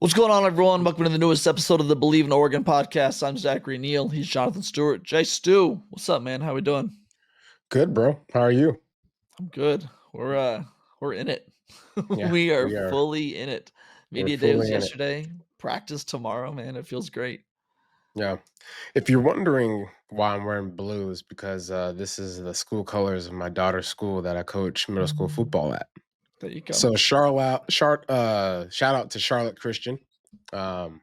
What's going on, everyone? Welcome to the newest episode of the Believe in Oregon podcast. I'm Zachary, Neel. He's Jonathan Stewart. Jay Stu, what's up, man? How we doing? Good, bro. How are you? I'm good. We're in it. Yeah, We are we are. fully in it. We're Media day was fully in it. yesterday. Practice tomorrow, man. It feels great. Yeah. If you're wondering why I'm wearing blue, is because this is the school colors of my daughter's school that I coach middle school football at. There you go. So shout out to Charlotte Christian. Um,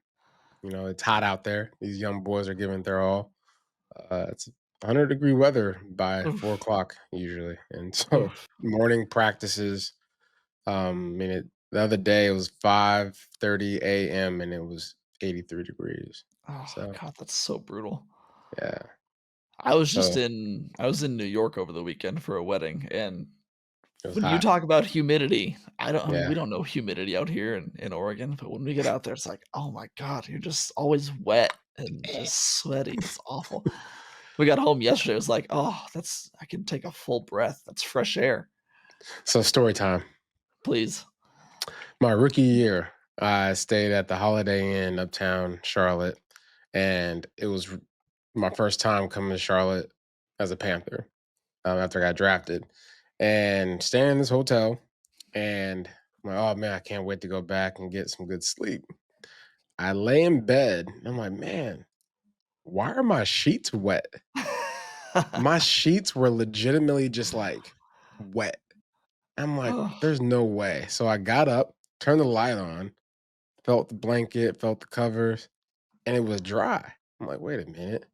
it's hot out there. These young boys are giving their all. It's 100-degree weather by Oof, 4 o'clock usually, and so oof. morning practices. The other day it was 5:30 a.m. and it was 83 degrees. Oh So God, that's so brutal. yeah, I was just so in I was in New York over the weekend for a wedding, and it was when you hot. talk about humidity, I mean, Yeah. we don't know humidity out here in Oregon, but when we get out there, it's like, oh my God, you're just always wet and just sweaty. It's awful. We got home yesterday. It was like, oh, I can take a full breath. That's fresh air. So story time. Please. My rookie year, I stayed at the Holiday Inn uptown Charlotte, and it was my first time coming to Charlotte as a Panther after I got drafted, and staying in this hotel. And I'm like, oh man, I can't wait to go back and get some good sleep. I lay in bed, and I'm like, man, why are my sheets wet? My sheets were legitimately just like wet. I'm like, Oh, there's no way. So I got up, turned the light on, felt the blanket, felt the covers, and it was dry. I'm like, wait a minute.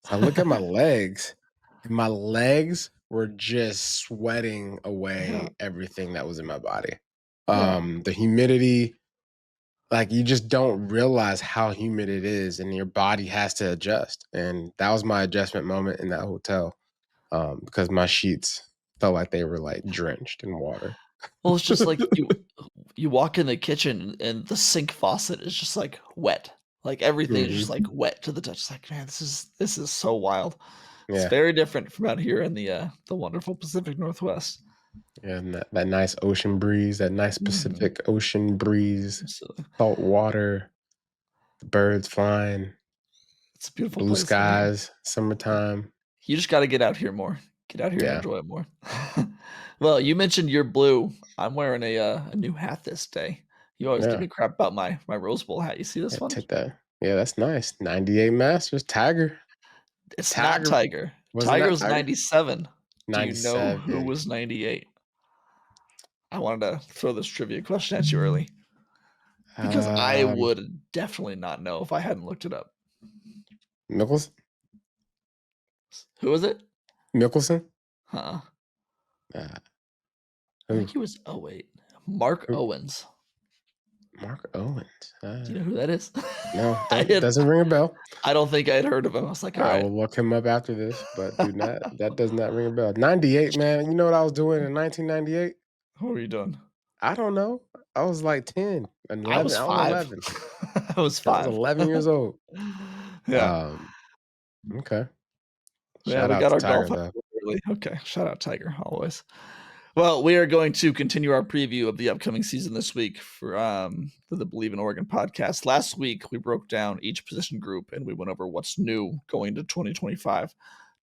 So I look at my legs, and my legs were just sweating yeah, away everything that was in my body. yeah. The humidity, like you just don't realize how humid it is, and your body has to adjust. And that was my adjustment moment in that hotel. Because my sheets felt like they were like drenched in water. Well, it's just like you walk in the kitchen and the sink faucet is just like wet. Like everything is just Mhm. like wet to the touch. It's like, man, this is so wild. It's Yeah, very different from out here in the wonderful Pacific Northwest. yeah, and that nice ocean breeze, that nice Mhm. Pacific Ocean breeze, So, salt water, the birds flying, it's a beautiful blue place out here. skies, summertime. You just gotta get out here more. Get out here and Yeah, enjoy it more. Well, you mentioned you're blue. I'm wearing a new hat this day. You always give yeah, me crap about my Rose Bowl hat. You see this yeah. one? Take that. Yeah, that's nice. 98 Masters, Tiger, It's not Tiger. Tiger. Was it Tiger not was Tiger? 97. Do you know who 97. was 98? I wanted to throw this trivia question at you early because I Um, would definitely not know if I hadn't looked it up. Mickelson. Who was it? Mickelson. Huh. Uh, I think who? he was '08. Mark Who? Owens. Mark Owens. Do you know who that is? No, I don't had doesn't ring a bell. I don't think I had heard of him. I was like, I "Alright." will look him up after this, but do not that does not ring a bell. 98, man. You know what I was doing in 1998? What were you doing? I don't know. I was like 10 and I 11. was I was 5. 11. I was I was 5. 11 years old. Yeah. Um, okay. Yeah, Shout we out got to our golf Tiger out though. early. Okay, shout out Tiger, always. Well, we are going to continue our preview of the upcoming season this week for the Believe in Oregon podcast. Last week, we broke down each position group and we went over what's new going to 2025.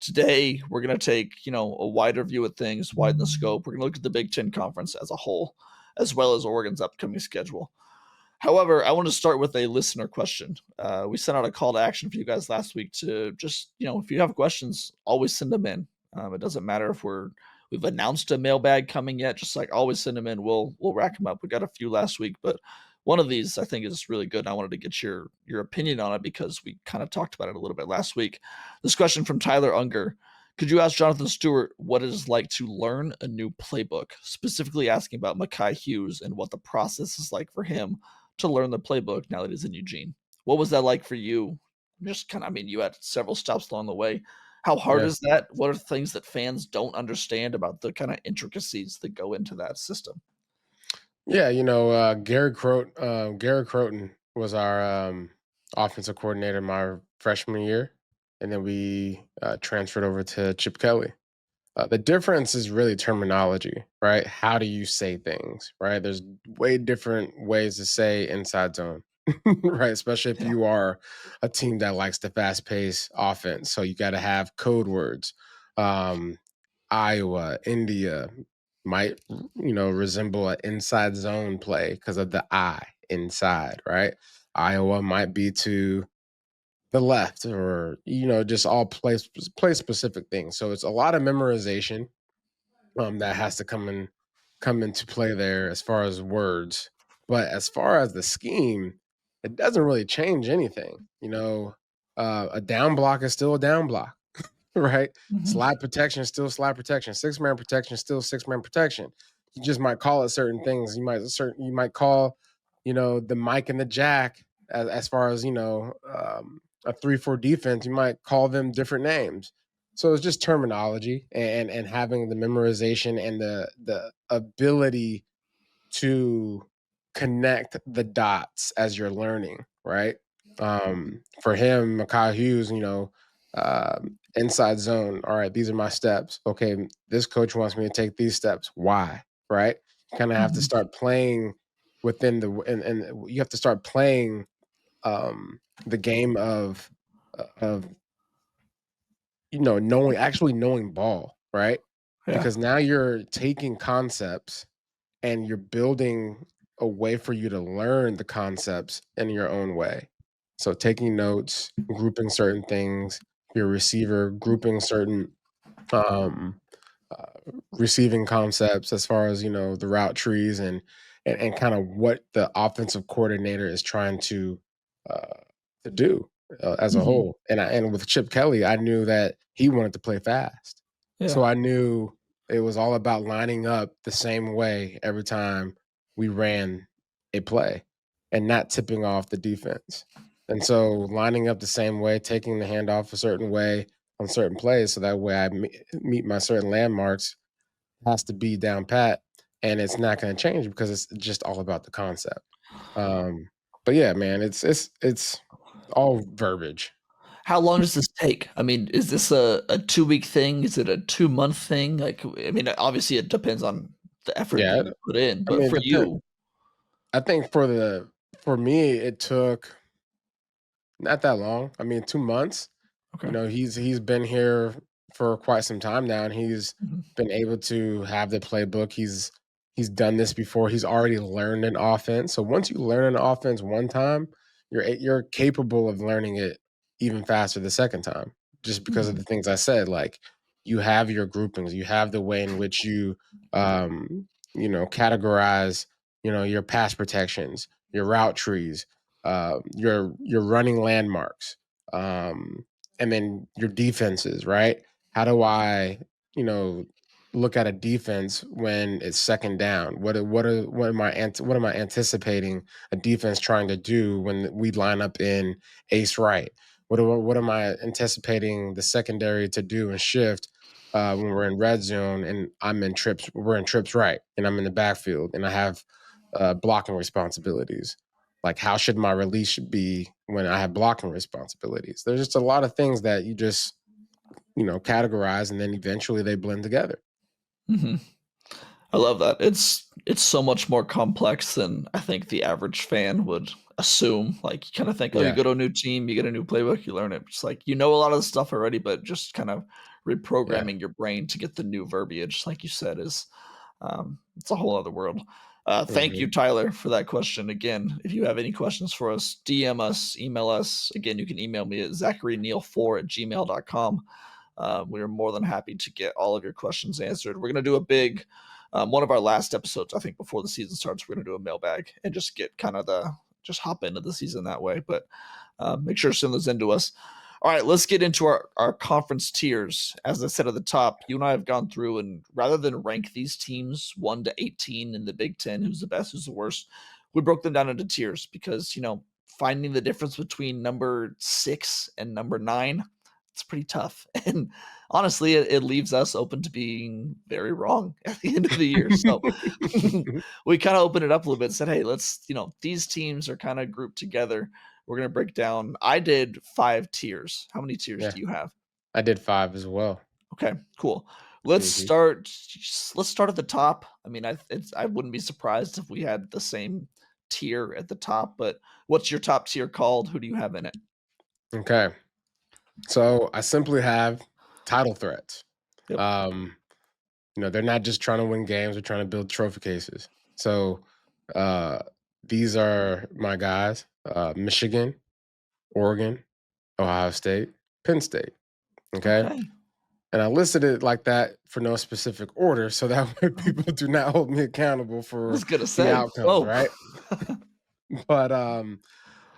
Today, we're going to take, a wider view of things, widen the scope. We're going to look at the Big Ten Conference as a whole, as well as Oregon's upcoming schedule. However, I want to start with a listener question. We sent out a call to action for you guys last week to just, if you have questions, always send them in. It doesn't matter if we've announced a mailbag coming yet. Just like always send them in. We'll rack them up. We got a few last week, but one of these I think is really good. And I wanted to get your opinion on it because we kind of talked about it a little bit last week. This question from Tyler Unger. Could you ask Jonathan Stewart what it is like to learn a new playbook? Specifically asking about Mekhi Hughes and what the process is like for him to learn the playbook now that he's in Eugene. What was that like for you? Just kind of, I mean, you had several stops along the way. How hard Yeah. is that? What are things that fans don't understand about the kind of intricacies that go into that system? Yeah, Gary Croton was our offensive coordinator my freshman year, and then we transferred over to Chip Kelly. The difference is really terminology, right? How do you say things, right? There's way different ways to say inside zone. right? Especially if Yeah. you are a team that likes the fast paced offense. So you got to have code words. Um, Iowa, India might, resemble an inside zone play because of the I inside, right? Iowa might be to the left or, just all play specific things. So it's a lot of memorization that has to come into play there as far as words. But as far as the scheme, it doesn't really change anything. A down block is still a down block, right? Mhm. Slide protection is still slide protection. 6-man protection is still 6-man protection. You just might call it certain things. You might call, the Mike and the Jack as far as a 3-4 defense. You might call them different names. So it's just terminology and having the memorization and the ability to connect the dots as you're learning, right? For him, Makai Hughes, inside zone. All right, these are my steps. Okay, this coach wants me to take these steps. Why? Right? You kind of have to Mhm. start playing within and you have to start playing the game of knowing ball, right? Yeah. Because now you're taking concepts and you're building a way for you to learn the concepts in your own way. So taking notes, grouping certain things, your receiver grouping certain um, receiving concepts as far as the route trees and kind of what the offensive coordinator is trying uh, to do as a Mhm. whole. And with Chip Kelly, I knew that he wanted to play fast, so Yeah. I knew it was all about lining up the same way every time we ran a play and not tipping off the defense. And so lining up the same way, taking the handoff a certain way on certain plays, so that way I meet my certain landmarks has to be down pat, and it's not going to change because it's just all about the concept. Um, but yeah, man, it's all verbiage. How long does this take? I mean, is this a 2-week thing? Is it a 2-month thing? Like, I mean, obviously, it depends on the effort that Yeah, you put in, I but mean, it for depends. you. I think for me, it took not that long. I mean, 2 months. Okay. He's been here for quite some time now, and he's Mhm. been able to have the playbook. He's done this before. He's already learned an offense. So once you learn an offense one time, you're capable of learning it even faster the second time, just because of Mhm. the things I said. Like you have your groupings, you have the way in which you categorize your pass protections, your route trees, your running landmarks, um, and then your defenses, right? How do I, you know, look at a defense when it's second down? What am I anticipating a defense trying to do when we line up in ace right? What am I anticipating the secondary to do and shift when we're in red zone and we're in trips right, and I'm in the backfield and I have blocking responsibilities. Like, how should my release be when I have blocking responsibilities? There's just a lot of things that you just categorize, and then eventually they blend together. Mhm. I love that. It's so much more complex than I think the average fan would assume. Like, you kinda think, "Oh, you Yeah, go to a new team, you get a new playbook, you learn it." It's like, you know a lot of the stuff already, but just kind of yeah. reprogramming your brain to get the new verbiage, like you said, is, it's a whole other world. Thank Hmm. you, Tyler, for that question. Again, if you have any questions for us, DM us, email us. Again, you can email me at zacharyneal4@gmail.com. We are more than happy to get all of your questions answered. We're going to do a big, one of our last episodes, I think, before the season starts. We're going to do a mailbag and just get kind of just hop into the season that way. But make sure to send those into us. All right, let's get into our conference tiers. As I said at the top, you and I have gone through, and rather than rank these teams 1 to 18 in the Big Ten, who's the best, who's the worst, we broke them down into tiers because, finding the difference between number 6 and number 9, it's pretty tough. And honestly, it leaves us open to being very wrong at the end of the year. So we kind of opened it up a little bit, said, hey, these teams are kind of grouped together. We're going to break down. I did 5 tiers. How many tiers Yeah, do you have? I did 5 as well. Okay, cool. Let's Hmm. start let's start at the top. I mean, I wouldn't be surprised if we had the same tier at the top, but what's your top tier called? Who do you have in it? Okay. So I simply have title threats. Yep. Um, they're not just trying to win games, they're trying to build trophy cases. So uh, these are my guys: Michigan, Oregon, Ohio State, Penn State. Okay. Okay. And I listed it like that for no specific order, so that way people do not hold me accountable I for was gonna the say, outcomes, whoa. right?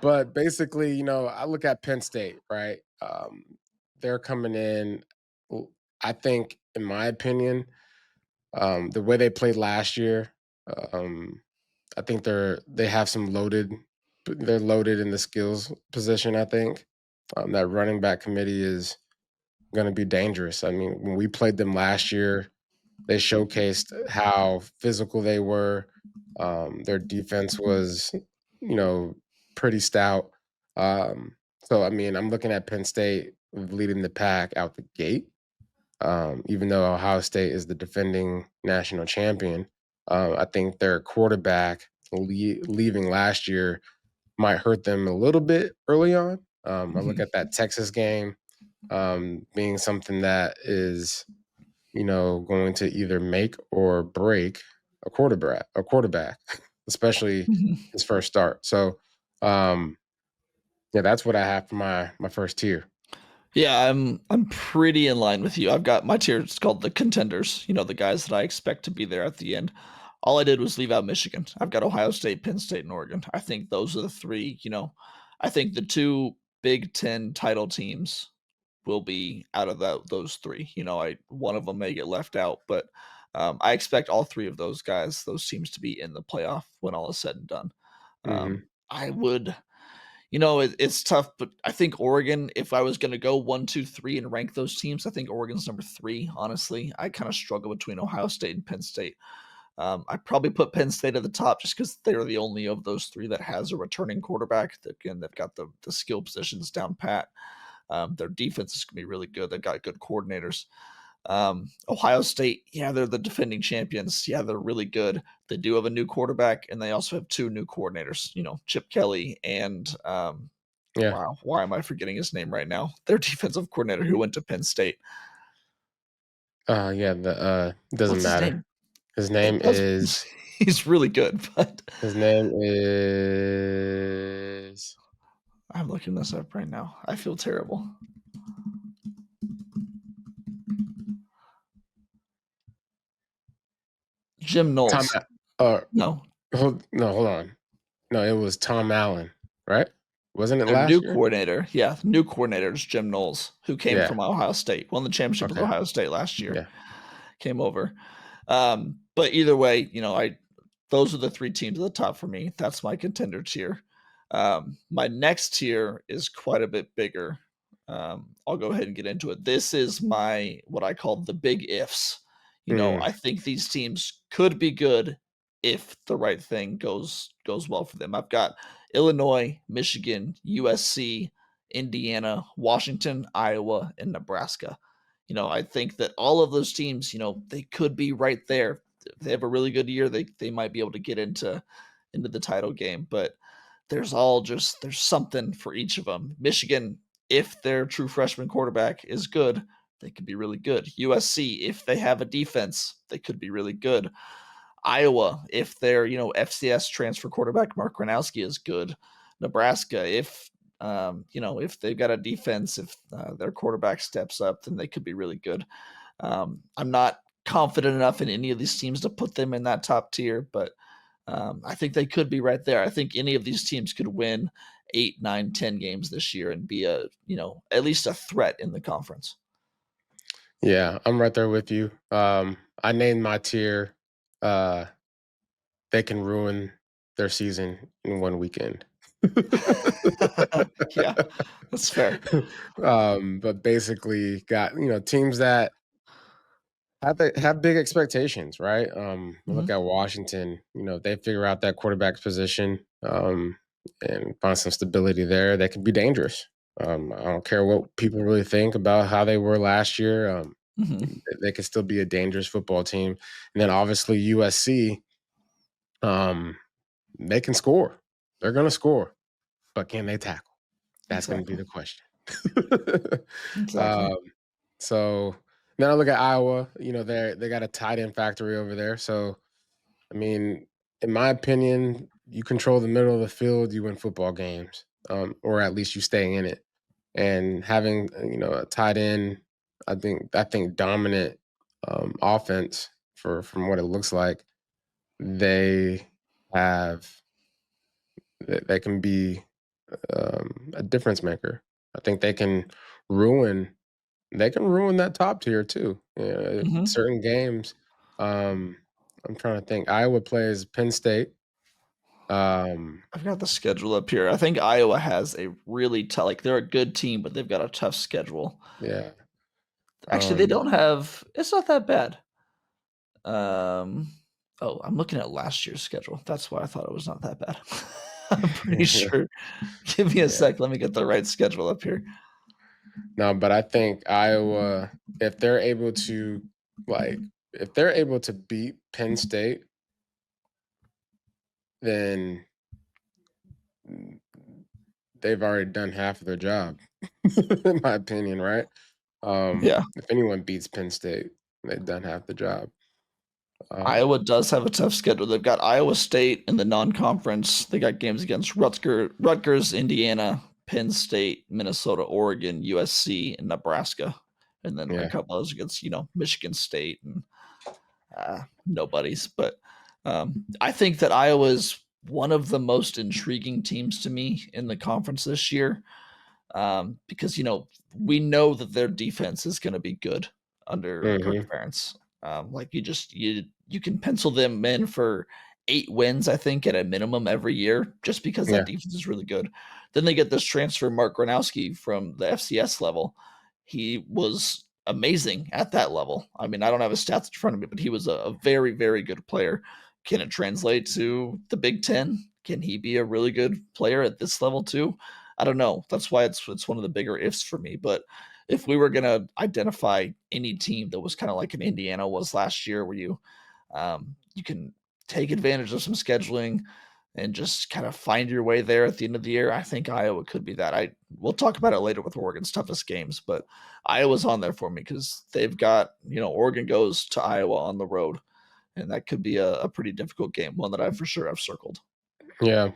But basically, I look at Penn State, right? They're coming in. I think, in my opinion, the way they played last year, um, I think they have some loaded. They're loaded in the skills position. I think that running back committee is going to be dangerous. I mean, when we played them last year, they showcased how physical they were. Their defense was, you know, pretty stout. So I mean, I'm looking at Penn State leading the pack out the gate. Even though Ohio State is the defending national champion, I think their quarterback leaving last year might hurt them a little bit early on. I look Mhm. at that Texas game being something that is going to either make or break a quarterback, especially Mhm. his first start. So, yeah, that's what I have for my first tier. Yeah, I'm pretty in line with you. I've got my tier. It's called the Contenders. The guys that I expect to be there at the end. All I did was leave out Michigan. I've got Ohio State, Penn State, and Oregon. I think those are the three. I think the two Big Ten title teams will be out of those three. I one of them may get left out, but I expect all three of those teams to be in the playoff when all is said and done. Hmm. I would. It's tough, but I think Oregon, if I was going to go one, two, three and rank those teams, I think Oregon's number three, honestly. I kind of struggle between Ohio State and Penn State. I probably put Penn State at the top just because they're the only of those three that has a returning quarterback. Again, they've got the skill positions down pat. Their defense is going to be really good. They've got good coordinators. Ohio State, yeah, they're the defending champions. Yeah, they're really good. They do have a new quarterback, and they also have two new coordinators. Chip Kelly and Yeah. wow, why am I forgetting his name right now? Their defensive coordinator who went to Penn State. Yeah. The doesn't What's his matter. name? His It name does. is He's really good, but his name is I'm looking this up right now. I feel terrible. Jim Tom. Knowles. Uh, No, hold on. No, it was Tom Allen, right? Wasn't it their last new year? coordinator. Yeah, new coordinator is Jim Knowles, who came Yeah. from Ohio State, won the championship with Okay. Ohio State last year. Yeah. Came over. But either way, I those are the three teams at the top for me. That's my contender tier. My next tier is quite a bit bigger. I'll go ahead and get into it. This is my what I call the big ifs. Mm, I think these teams could be good if the right thing goes well for them. I've got Illinois, Michigan, USC, Indiana, Washington, Iowa, and Nebraska. I think that all of those teams, they could be right there. If they have a really good year, they might be able to get into the title game. But there's something for each of them. Michigan, if their true freshman quarterback is good, they could be really good. USC, if they have a defense, they could be really good. Iowa, if their FCS transfer quarterback Mark Gronowski is good. Nebraska, if they've got a defense, if their quarterback steps up, then they could be really good. I'm not confident enough in any of these teams to put them in that top tier, but I think they could be right there. I think any of these teams could win 8, 9, 10 games this year and be at least a threat in the conference. yeah, I'm right there with you. I named my tier. Uh, they can ruin their season in one weekend. Yeah, that's fair. But basically, got teams that have big expectations, right? Look Mhm. at Washington. They figure out that quarterback position and find some stability there. They can be dangerous. I don't care what people really think about how they were last year. Mhm. They can still be a dangerous football team. And then obviously USC. Um, they can score. They're going to score, but can they tackle? That's going to be Exactly. the question. Exactly. um, so now I look at Iowa. They got a tight end factory over there. So I mean, in my opinion, you control the middle of the field, you win football games, or at least you stay in it. And having a tight end, I think dominant offense from what it looks like, they have they can be a difference maker. I think ruin they can ruin that top tier too. Hmm. Certain games. Um, I'm trying to think. Iowa plays Penn State. Um, I've got the schedule up here. I think Iowa has a really tough, like they're a good team, but they've got a tough schedule. yeah. Actually, they Um, don't have. It's not that bad. Um, oh, I'm looking at last year's schedule. That's why I thought it was not that bad. I'm pretty sure. Give me a yeah. sec. Let me get the right schedule up here. No, but I think Iowa, if they're able to, if they're able to beat Penn State, then mm, they've already done half of their job, in my opinion, right? Yeah, If anyone beats Penn State, they've done half the job. Um, Iowa does have a tough schedule. They've got Iowa State in the non-conference. They got games against Rutgers, Indiana, Penn State, Minnesota, Oregon, USC, and Nebraska, and then a yeah. couple others against Michigan State and nobodies. But I think that Iowa is one of the most intriguing teams to me in the conference this year because we know that their defense is going to be good under Coach Hmm. Ferentz. Like you can pencil them in for 8 wins, I think, at a minimum every year, just because that Yeah. defense is really good. Then they get this transfer, Mark Gronowski from the FCS level. He was amazing at that level. I mean, I don't have his stats in front of me, but he was a very, very good player. Can it translate to the Big Ten? Can he be a really good player at this level too? I don't know. That's why it's one of the bigger ifs for me. But if we were gonna identify any team that was kind of like an Indiana was last year, where you can take advantage of some scheduling and just kind of find your way there at the end of the year, I think Iowa could be that. I We'll talk about it later with Oregon's toughest games, but Iowa's on there for me because they've got Oregon goes to Iowa on the road, and that could be a pretty difficult game, one that I for sure have circled. Yeah.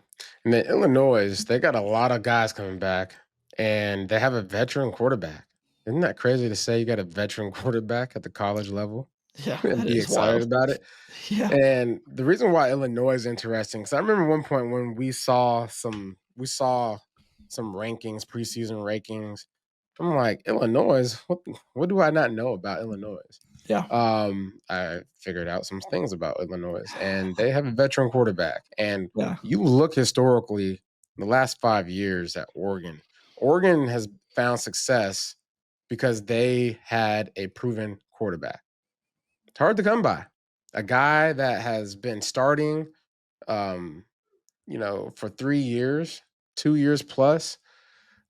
And then Illinois, they got a lot of guys coming back, and they have a veteran quarterback. Isn't that crazy to say you got a veteran quarterback at the college level Yeah, and that be is excited wild. about it? Yeah, And the reason why Illinois is interesting, because I remember one point when we saw some rankings, preseason rankings. I'm like, Illinois, what do I not know about Illinois? yeah, I figured out some things about Illinois, and they have a veteran quarterback. And yeah, you look historically, the last 5 years at Oregon, Oregon has found success because they had a proven quarterback. It's hard to come by. A guy that has been starting, um, for 3 years, 2 years plus,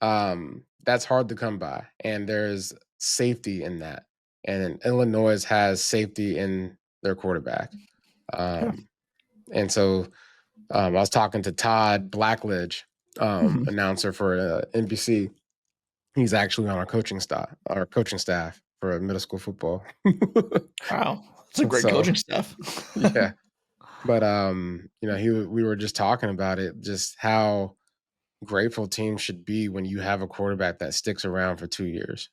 that's hard to come by. And there's safety in that. And Illinois has safety in their quarterback. yeah. Um, and so I was talking to Todd Blackledge, Mhm. announcer for NBC. He's actually on our coaching staff for middle school football. Wow, that's a great So coaching staff. yeah, but we were just talking about it, just how grateful teams should be when you have a quarterback that sticks around for 2 years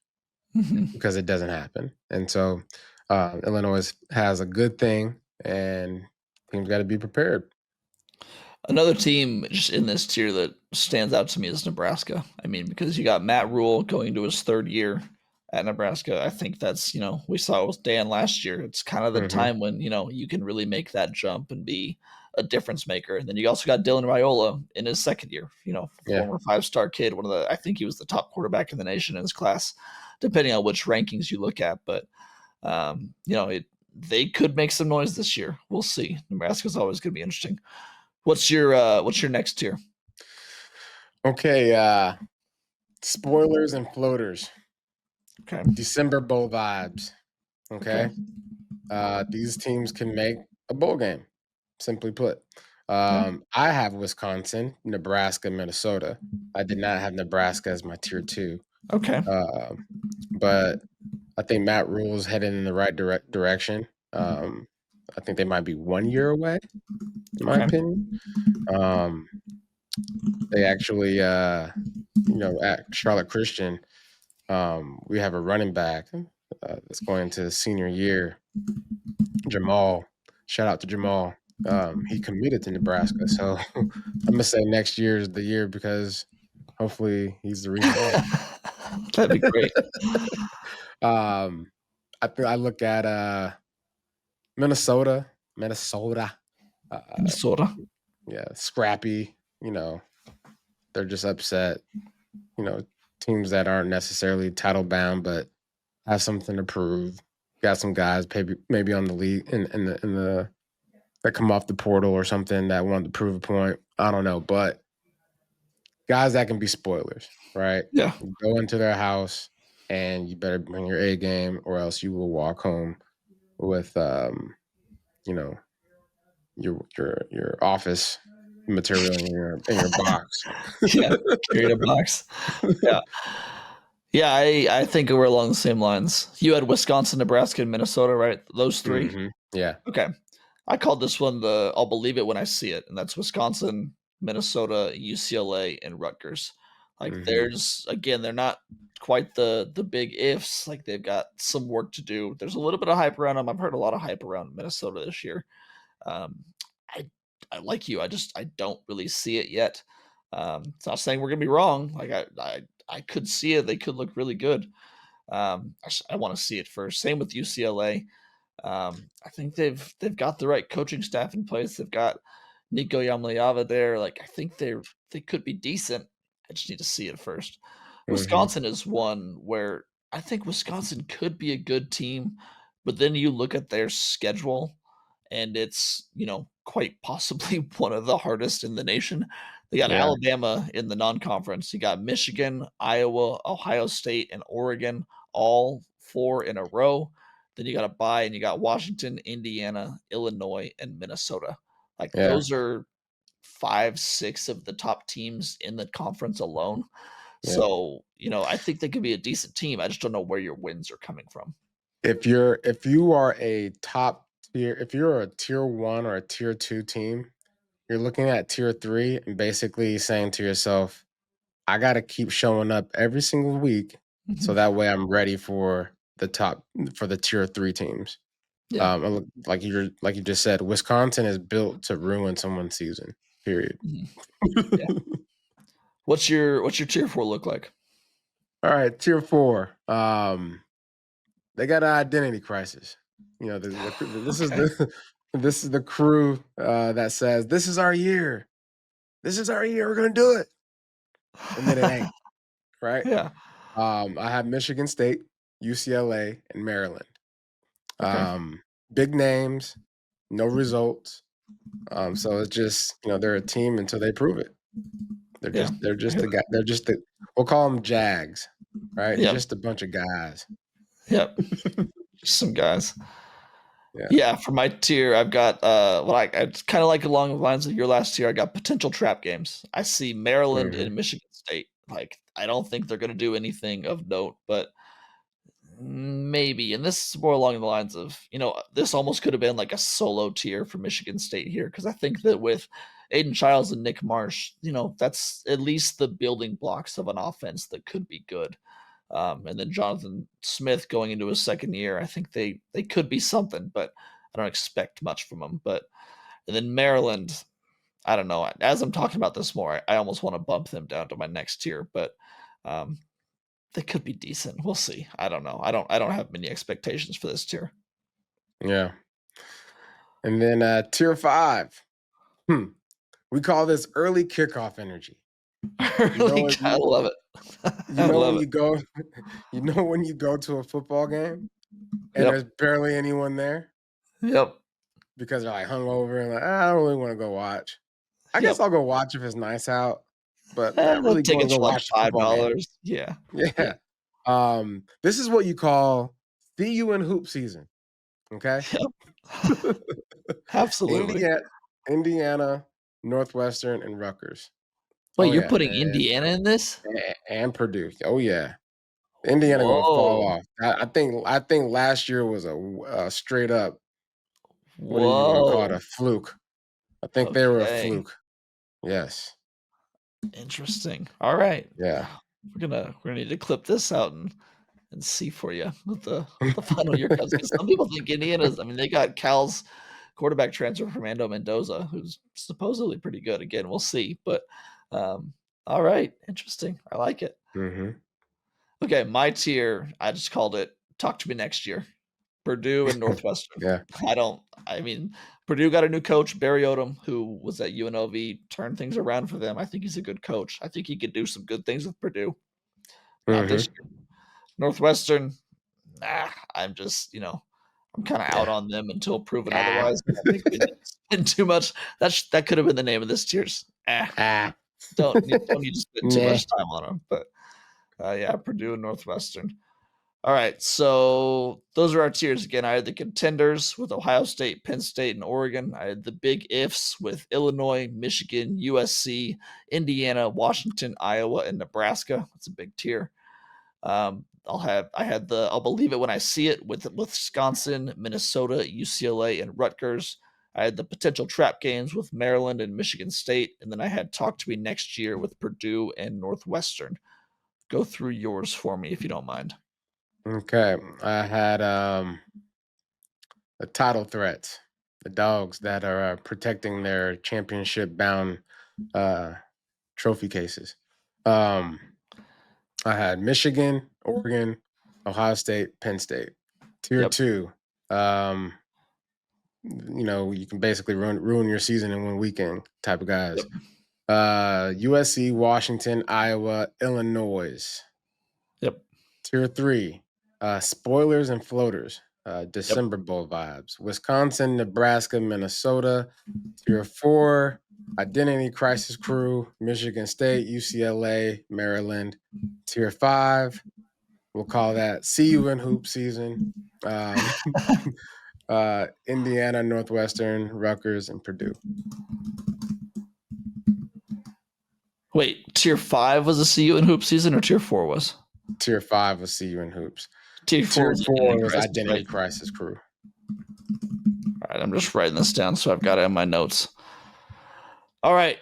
Mhm. because it doesn't happen. And so Illinois has a good thing, and teams got to be prepared. Another team just in this tier that stands out to me is Nebraska. I mean, because you got Matt Rule going to his 3rd year at Nebraska. I think that's, we saw it with Dan last year. It's kind of the Hmm. time when, you can really make that jump and be a difference maker. And then you also got Dylan Raiola in his 2nd year, Yeah, former 5-star kid, I think he was the top quarterback in the nation in his class, depending on which rankings you look at. But, they could make some noise this year. We'll see. Nebraska's always going to be interesting. What's your next tier? okay. Spoilers and floaters, Okay. December bowl vibes. Okay. Okay, these teams can make a bowl game, simply put. Okay. I have Wisconsin, Nebraska, Minnesota. I did not have Nebraska as my tier 2. Okay. But I think Matt Rule's headed in the right direction. I think they might be 1 year away, in my Okay. opinion. They actually, at Charlotte Christian, we have a running back that's going into his senior year, Jamal. Shout out to Jamal. He committed to Nebraska, so I'm gonna say next year is the year because hopefully he's the reason why. That'd be great. um, I look at Minnesota, Minnesota. yeah, scrappy. They're just upset. Teams that aren't necessarily title bound, but have something to prove. Got some guys maybe on the league in the that come off the portal or something that want to prove a point. I don't know, but guys that can be spoilers, right? Yeah. You go into their house and you better bring your A game, or else you will walk home with you know, your office material in your box. Yeah. Carried a box. Yeah. Yeah, I think we're along the same lines. You had Wisconsin, Nebraska, and Minnesota, right? Those 3? Yeah. Okay. I called this one the I'll believe it when I see it, and that's Wisconsin, Minnesota, UCLA, and Rutgers. Like, hmm there's again, they're not quite the big ifs, like, they've got some work to do. There's a little bit of hype around them. I've heard a lot of hype around Minnesota this year. Um, I I like you, I don't really see it yet. It's not saying we're gonna be wrong, like, I could see it, they could look really good. I wanna see it first. Same with UCLA. I think they've got the right coaching staff in place. They've got Nico Yamlayava there. Like, I think they could be decent. I just need to see it first. hmm Wisconsin is one where I think Wisconsin could be a good team, but then you look at their schedule and it's, quite possibly one of the hardest in the nation. They got Yeah. Alabama in the non-conference. You got Michigan, Iowa, Ohio State, and Oregon, all 4 in a row. Then you got a bye, and you got Washington, Indiana, Illinois, and Minnesota. Like, Yeah. those are 5, 6 of the top teams in the conference alone. Yeah. So, I think they could be a decent team. I just don't know where your wins are coming from. If you are a top tier, if you're a tier 1 or a tier 2 team, you're looking at tier 3 and basically saying to yourself, I got to keep showing up every single week so Mhm. that way I'm ready for the tier 3 teams. Yeah. Like you just said, Wisconsin is built to ruin someone's season. Period. Mhm. Yeah. What's your tier 4 look like? All right, tier 4. They got an identity crisis. This is Okay. the this is the crew that says this is our year. This is our year. We're gonna do it, and then it ain't right. Yeah. I have Michigan State, UCLA, and Maryland. Okay. Um, Big names, no results. So it's just they're a team until they prove it. They're Yeah. just they're I just hear the that. guy. They're just the we'll call them Jags, right? Yep. Just a bunch of guys. Yep. Just some guys. Yeah. Yeah, for my tier, I've got what it's kind of like along the lines of your last tier. I got potential trap games. I see Maryland hmm and Michigan State. Like, I don't think they're going to do anything of note, but maybe. And this is more along the lines of, this almost could have been like a solo tier for Michigan State here because I think that with Aiden Childs and Nick Marsh, that's at least the building blocks of an offense that could be good. And then Jonathan Smith going into his second year, I think they could be something, but I don't expect much from them. But and then Maryland, I don't know. As I'm talking about this more, I almost want to bump them down to my next tier, but um, they could be decent. We'll see. I don't know. I don't have many expectations for this tier. Yeah. And then tier 5. Hmm. We call this early kickoff energy. You know Early, what I you love it. you I know love when it. you go you know when you go to a football game and there's Yep. barely anyone there Yep. because they're like hungover and like, I don't really want to go watch. I guess Yep. I'll go watch if it's nice out, but not The really going to tickets go are like watch the football game. $5. Yeah. Yeah. Yeah. This is what you call see you in hoop season. Okay. Yep. Absolutely. Indiana, Indiana Northwestern, and Rutgers. Wait, Oh you're yeah, putting Indiana in this? and Purdue. Oh yeah, Indiana gonna fall Whoa. off. I think last year was a straight up. What do you want to call it? Whoa. A fluke. I think they were a Okay. fluke. Yes. Interesting. All right. Yeah. We're gonna need to clip this out and see for you what the final year comes. Because some people think Indiana's. I mean, they got Cal's quarterback transfer Fernando Mendoza, who's supposedly pretty good. Again, we'll see. But um, all right, interesting. I like it. Mm-hmm. Okay, my tier, I just called it talk to me next year. Purdue and Northwestern. Yeah. I mean, Purdue got a new coach, Barry Odom, who was at UNLV, turned things around for them. I think he's a good coach. I think he could do some good things with Purdue. Not this Mm-hmm. year. Northwestern, I'm just, I'm kind of out Yeah. on them until proven Ah. otherwise. I don't think we need to spend too much. That could have been the name of this tiers. Ah. Don't need to spend too Nah. much time on them. But yeah, Purdue and Northwestern. All right, so those are our tiers again. I had the contenders with Ohio State, Penn State, and Oregon. I had the big ifs with Illinois, Michigan, USC, Indiana, Washington, Iowa, and Nebraska. That's a big tier. I'll believe it when I see it with Wisconsin, Minnesota, UCLA, and Rutgers. I had the potential trap games with Maryland and Michigan State, and then I had talk to me next year with Purdue and Northwestern. Go through yours for me if you don't mind. Okay. I had the title threats, the dogs that are protecting their championship bound uh, trophy cases. Um, I had Michigan, Oregon, Ohio State, Penn State. Tier Yep. two, um, you can basically ruin your season in one weekend type of guys. Yep. USC, Washington, Iowa, Illinois. Yep. Tier three, spoilers and floaters, Yep. December Bowl vibes. Wisconsin, Nebraska, Minnesota. Tier four, identity crisis crew, Michigan State, UCLA, Maryland. Tier five, we'll call that see you in hoop season. Um, Indiana, Northwestern, Rutgers, and Purdue. Wait, tier 5 was a CU in hoop season, or tier 4 was? Tier five was see you in hoops. Tier 4 Tier was four was crisis, identity right? crisis crew. All right, I'm just writing this down so I've got it in my notes. All right,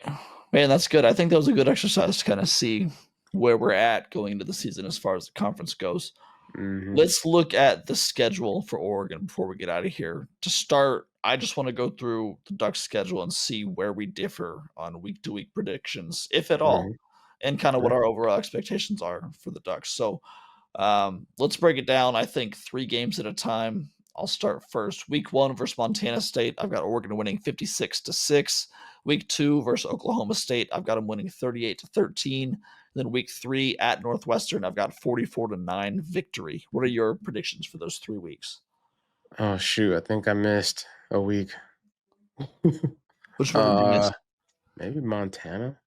man, that's good. I think that was a good exercise to kind of see where we're at going into the season as far as the conference goes. Mm-hmm. Let's look at the schedule for Oregon before we get out of here. To start, I just want to go through the Ducks schedule and see where we differ on week to week predictions, if at Mm-hmm. all, and kind of what our overall expectations are for the Ducks. So let's break it down. I think 3 games at a time. I'll start first. Week 1 versus Montana State. I've got Oregon winning 56-6. Week 2 versus Oklahoma State. I've got them winning 38-13. Then week 3 at Northwestern, I've got 44-9 victory. What are your predictions for those 3 weeks? Oh shoot, I think I missed a week. Which one did you miss? Maybe Montana.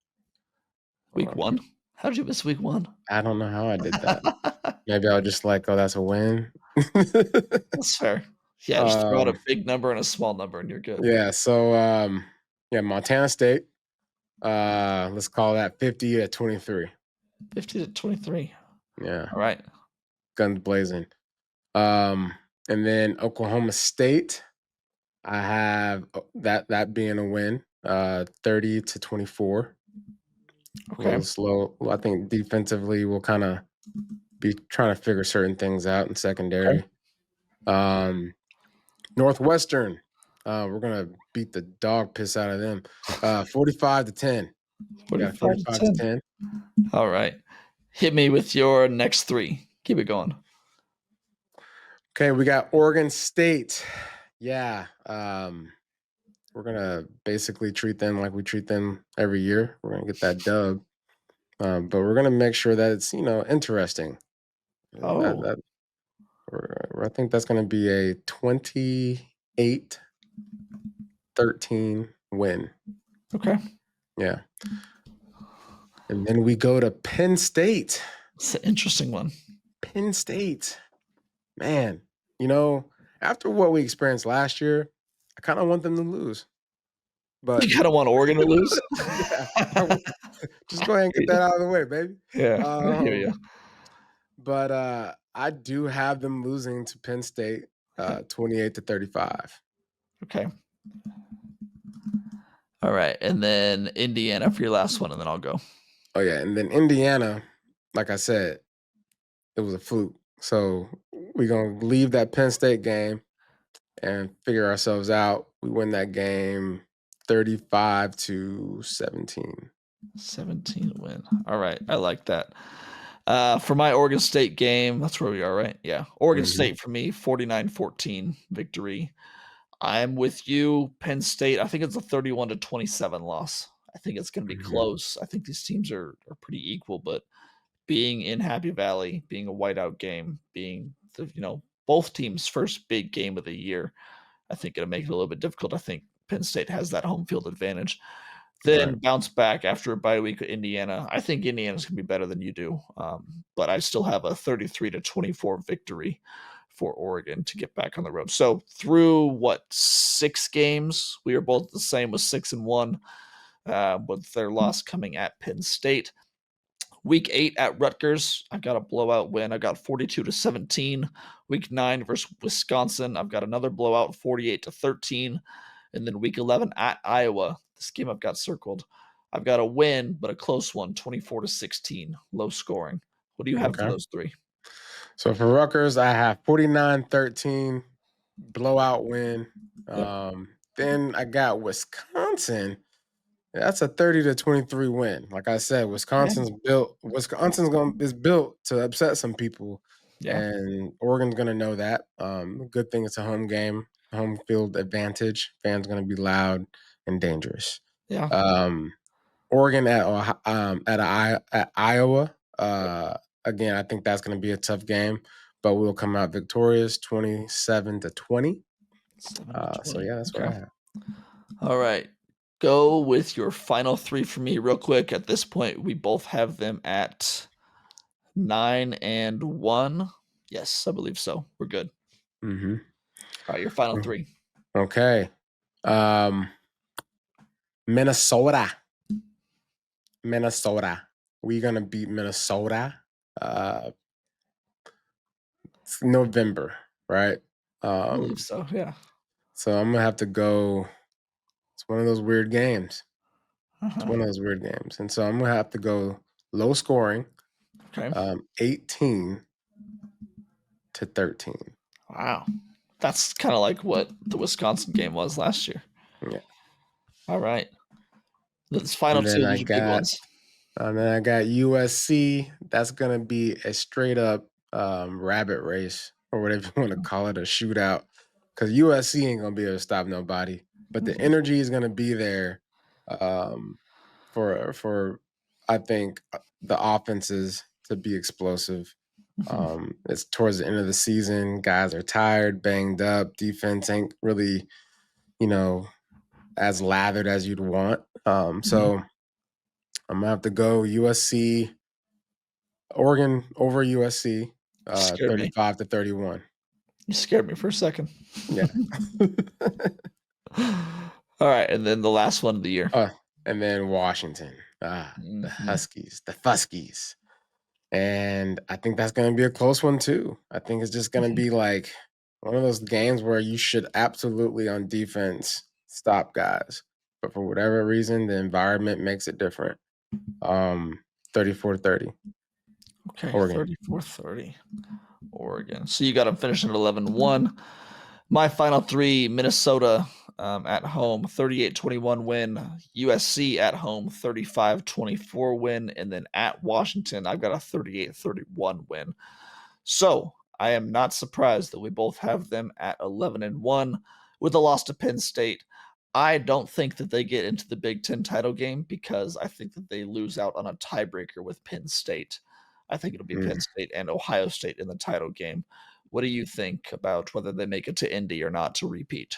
Week 1? How did you miss week 1? I don't know how I did that. Maybe I was just like, oh, that's a win. That's fair. Yeah, just throw out a um, big number and a small number and you're good. yeah. So Montana State. Let's call that 50-23. 50-23. Yeah, All right. guns blazing. And then Oklahoma State. I have that being a win. 30-24. A Okay. little slow. I think defensively we'll kind of be trying to figure certain things out in secondary. Okay. Northwestern, we're gonna beat the dog piss out of them. 45-10. We got 45-10. All right. Hit me with your next 3. Keep it going. Okay, we got Oregon State. Yeah. We're gonna basically treat them like we treat them every year. We're gonna get that dub. But we're gonna make sure that it's interesting. Oh. I think that's gonna be a 28-13 win. Okay. Yeah. And then we go to Penn State. It's an interesting one. Penn State. Man, after what we experienced last year, I kind of want them to lose. but You kind of want Oregon to lose. yeah, just go ahead and get that out of the way, baby. Yeah, I hear you. Um, but I do have them losing to Penn State, Okay. 28-35. Okay. All right, and then Indiana for your last one, and then I'll go. Oh yeah, and then Indiana, like I said, it was a fluke. So we're gonna leave that Penn State game and figure ourselves out. We win that game 35-17. 17 win. All right, I like that. For my Oregon State game, that's where we are, right? Yeah. Oregon Mhm, State for me, 49-14 victory. I'm with you. Penn State, I think it's a 31-27 loss. I think it's going to be mhm, close. I think these teams are pretty equal, but being in Happy Valley, being a whiteout game, being both teams' first big game of the year, I think it'll make it a little bit difficult. I think Penn State has that home field advantage. Then right, bounce back after a bye week with Indiana. I think Indiana's gonna be better than you do, but I still have a 33-24 victory for Oregon to get back on the road. So through what 6 games, we are both the same with 6-1, with their loss coming at Penn State. Week 8 at Rutgers, I've got a blowout win. I got 42-17. Week 9 versus Wisconsin, I've got another blowout, 48-13. And then week 11 at Iowa, this game I've got circled. I've got a win, but a close one, 24-16, low scoring. What do you have for okay. those 3? So for Rutgers, I have 49-13 blowout win. Yep. Then I got Wisconsin. That's a 30-23 win. Like I said, Yeah. Wisconsin's built to upset some people, Yeah. and Oregon's gonna know that. Good thing it's a home game, home field advantage. Fans gonna be loud and dangerous. Yeah. Um, Oregon at Iowa. Again, I think that's gonna be a tough game, but we'll come out victorious, 27-20. 7 to So 20. yeah, that's what I Okay. have. All right. Go with your final 3 for me real quick. At this point, we both have them at 9-1. Yes, I believe so. We're good. Hmm. All right, your final 3. Okay. Um, Minnesota. Minnesota. We're gonna beat Minnesota. Uh, it's November, right? I believe Um, so, yeah. so I'm gonna have to go. It's one of those weird games. It's Uh-huh. one of those weird games, and so I'm gonna have to go low scoring, Okay. 18-13. Wow. That's kinda like what the Wisconsin game was last year. Yeah, All right. Those final and 2, then those are big ones. I got USC. That's gonna be a straight up rabbit race or whatever you want to call it, a shootout. Because USC ain't gonna be able to stop nobody, but the Mhm, energy is gonna be there um, for I think the offenses to be explosive. mhm, It's towards the end of the season. Guys are tired, banged up. Defense ain't really you know as lathered as you'd want. mhm. So I'm gonna have to go USC, Oregon over USC, You scared me. 35-31. You scared me for a second. Yeah. All right, and then the last one of the year. uh, and then Washington, the Mhm, Huskies, the Fuskies. And I think that's going to be a close one too. I think it's just going to mhm, be like one of those games where you should absolutely on defense stop guys. But for whatever reason, the environment makes it different. Um, 34-30, okay, Oregon. 34-30, Oregon. So you got them finishing at 11-1. My final 3, Minnesota, at home, 38-21 win. USC at home, 35-24 win. And then at Washington, I've got a 38-31 win. So I am not surprised that we both have them at 11-1 with a loss to Penn State. I don't think that they get into the Big Ten title game because I think that they lose out on a tiebreaker with Penn State. I think it'll be Penn Mm. State and Ohio State in the title game. What do you think about whether they make it to Indy or not to repeat?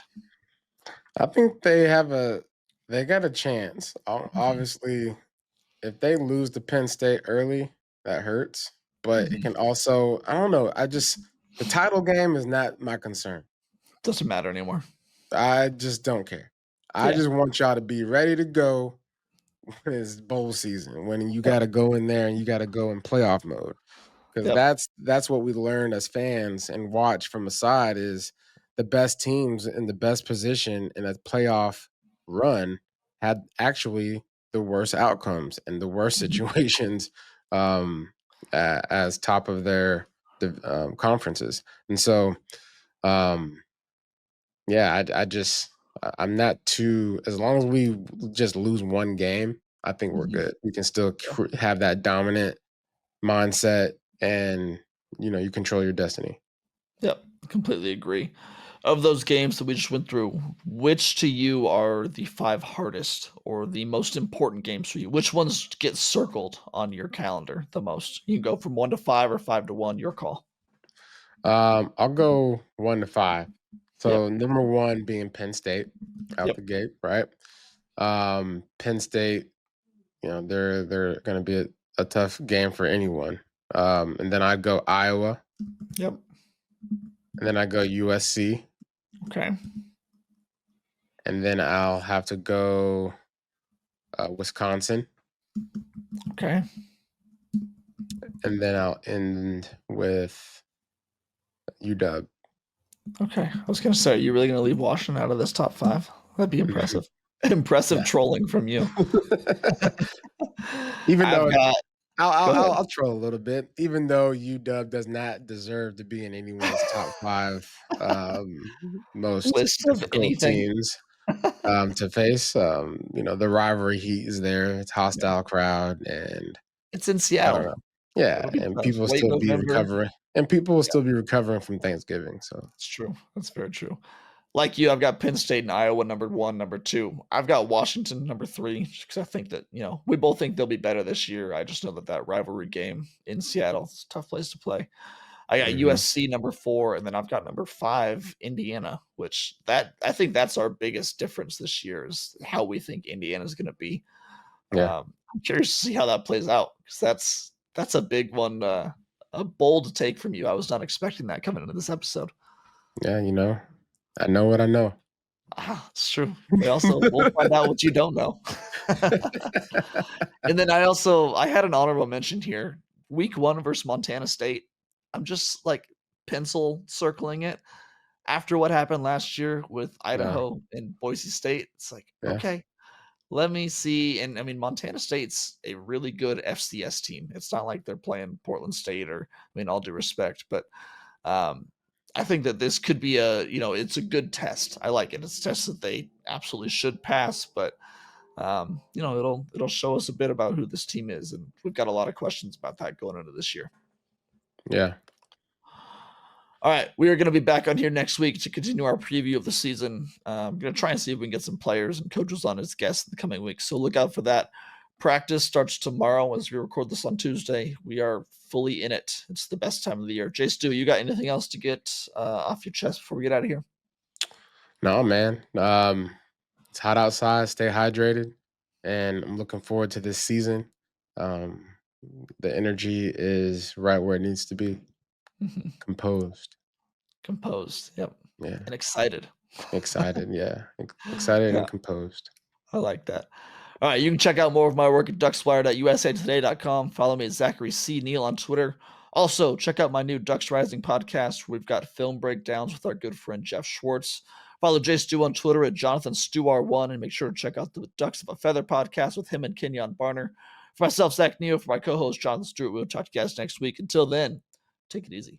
I think they got a chance. Mhm, Obviously, if they lose to Penn State early, that hurts. But it mhm. can also, I don't know. The title game is not my concern. Doesn't matter anymore. I just don't care. I just want y'all to be ready to go when it's bowl season, when you got to go in there and you got to go in playoff mode. Because Yep. that's what we learned as fans and watch from aside is the best teams in the best position in a playoff run had actually the worst outcomes and the worst Mhm. situations as top of their conferences. And so, um, yeah, I'm not too, as long as we just lose one game, I think we're Mhm. good. We can still Yeah. have that dominant mindset and you control your destiny. Yep. Completely agree. Of those games that we just went through, which to you are the 5 hardest or the most important games for you? Which ones get circled on your calendar the most? You can go from 1 to 5 or 5 to 1, your call. I'll go 1 to 5. Yep. So number one being Penn State out Yep. the gate, right? Penn State, they're going to be a tough game for anyone. And then I go Iowa, Yep. and then I go USC, Okay. and then I'll have to go Wisconsin, Okay. and then I'll end with UW. Okay. I was gonna say, are you really gonna leave Washington out of this top 5? That'd be Mhm. impressive. Impressive Yeah. trolling from you. Even I've though got I'll, I'll Go I'll ahead. I'll troll a little bit, even though UW does not deserve to be in anyone's top 5 most List of difficult anything. teams to face. The rivalry heat is there. It's Yeah. hostile crowd, and It's in I don't Seattle. know. Yeah, It'll be and tough. people will Late still be November. recovering, and people will Yeah, still be recovering from Thanksgiving. So it's true. That's very true. Like you, I've got Penn State and Iowa number 1, number 2. I've got Washington number 3 because I think that, we both think they'll be better this year. I just know that rivalry game in Seattle is a tough place to play. I got mhm. USC number 4, and then I've got number 5, Indiana, which that I think that's our biggest difference this year is how we think Indiana's gonna be. Yeah, I'm curious to see how that plays out because that's a big one, a bold take from you. I was not expecting that coming into this episode. yeah. I know what I know. It's true. We'll find out what you don't know. And then I had an honorable mention here. Week 1 versus Montana State. I'm just, like, pencil circling it. After what happened last year with Yeah, Idaho and Boise State, it's like, yeah, okay, let me see. And I mean, Montana State's a really good FCS team. It's not like they're playing Portland State or, I mean, all due respect, but um, I think that this could be it's a good test. I like it. It's a test that they absolutely should pass, but it'll show us a bit about who this team is, and we've got a lot of questions about that going into this year. yeah. All right, we are going to be back on here next week to continue our preview of the season. I'm going to try and see if we can get some players and coaches on as guests in the coming weeks. So look out for that. Practice starts tomorrow as we record this on Tuesday. We are fully in it. It's the best time of the year. Jay Stu, you got anything else to get off your chest before we get out of here? No, man. It's hot outside. Stay hydrated, and I'm looking forward to this season. Um, the energy is right where it needs to be. Mhm. Composed. Composed. Yep. Yeah. And excited. Excited. Yeah. Excited Yeah, and composed. I like that. All right, you can check out more of my work at duckswire.usatoday.com. Follow me at Zachary C. Neel on Twitter. Also, check out my new Ducks Rising podcast. We've got film breakdowns with our good friend Jeff Schwartz. Follow Jay Stu on Twitter at Jonathan Stewart1, and make sure to check out the Ducks of a Feather podcast with him and Kenyon Barner. For myself, Zach Neel, for my co-host Jonathan Stewart, we'll talk to you guys next week. Until then, take it easy.